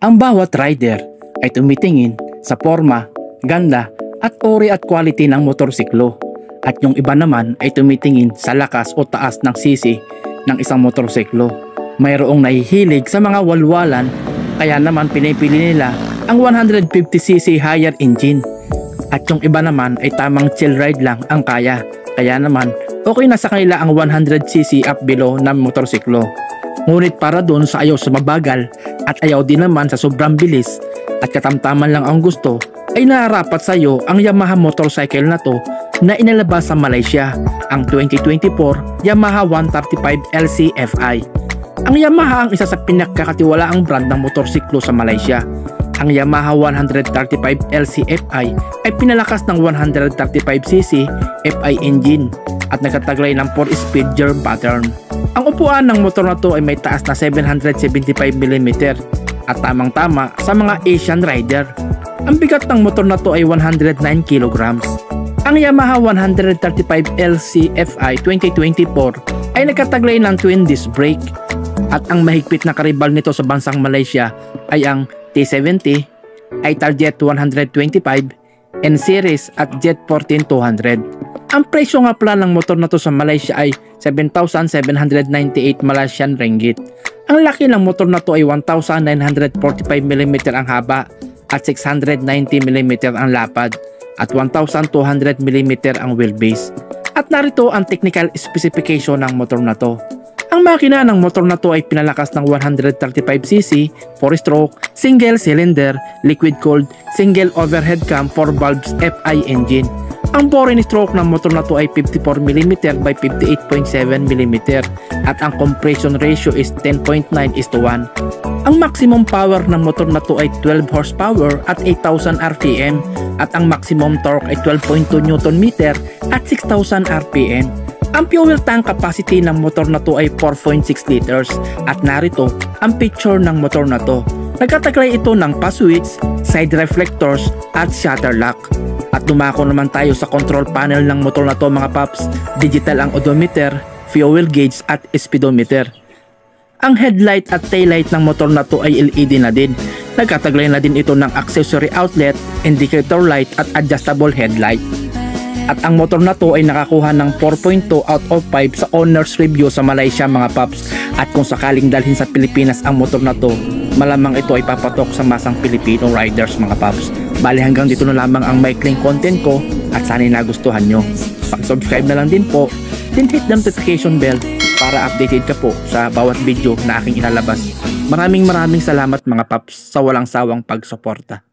Ang bawat rider ay tumitingin sa forma, ganda at uri at quality ng motorsiklo. At yung iba naman ay tumitingin sa lakas o taas ng sisi ng isang motorsiklo. Mayroong nahihilig sa mga walwalan, kaya naman pinipili nila ang 150cc higher engine. At yung iba naman ay tamang chill ride lang ang kaya. Kaya naman okay na sa kanila ang 100cc up below na motorsiklo. Ngunit para doon sa ayaw sa mabagal at ayaw din naman sa sobrang bilis at katamtaman lang ang gusto, ay nararapat sa iyo ang Yamaha motorcycle na to na inilabas sa Malaysia, ang 2024 Yamaha 135LC Fi. Ang Yamaha ang isa sa pinakakatiwalaang brand ng motorsiklo sa Malaysia. Ang Yamaha 135LC Fi ay pinalakas ng 135cc Fi engine at nagtataglay ng 4-speed germ pattern. Ang upuan ng motor na to ay may taas na 775mm at tamang-tama sa mga Asian rider. Ang bigat ng motor na to ay 109 kg. Ang Yamaha 135LC Fi 2024 ay nagkataglay ng twin disc brake at ang mahigpit na karibal nito sa bansang Malaysia ay ang T70, Italjet 125, N-Series at Jet 14200. Ang presyo nga pala ng motor na to sa Malaysia ay 7,798 Malaysian ringgit. Ang laki ng motor na to ay 1,945mm ang haba at 690mm ang lapad at 1,200mm ang wheelbase. At narito ang technical specification ng motor na to. Ang makina ng motor na to ay pinalakas ng 135cc, 4-stroke, single cylinder, liquid cooled, single overhead cam 4 valves Fi engine. Ang bore stroke ng motor na to ay 54mm by 58.7mm at ang compression ratio is 10.9:1. Ang maximum power ng motor na to ay 12 horsepower at 8,000 rpm at ang maximum torque ay 12.2 Nm at 6,000 rpm. Ang fuel tank capacity ng motor na to ay 4.6 liters at narito ang picture ng motor na to. Nagkataglay ito ng pa-switch, side reflectors at shutter lock. At dumako naman tayo sa control panel ng motor na to mga paps. Digital ang odometer, fuel gauge at speedometer. Ang headlight at taillight ng motor na to ay LED na din. Nagkataglay na din ito ng accessory outlet, indicator light at adjustable headlight. At ang motor na to ay nakakuha ng 4.2 out of 5 sa owner's review sa Malaysia mga paps. At kung sakaling dalhin sa Pilipinas ang motor na to, malamang ito ay papatok sa masang Filipino riders mga paps. Bali hanggang dito na lamang ang maikling content ko at sana'y nagustuhan nyo. Pag-subscribe na lang din po, then hit the notification bell para updated ka po sa bawat video na aking ilalabas. Maraming salamat mga paps sa walang sawang pagsuporta.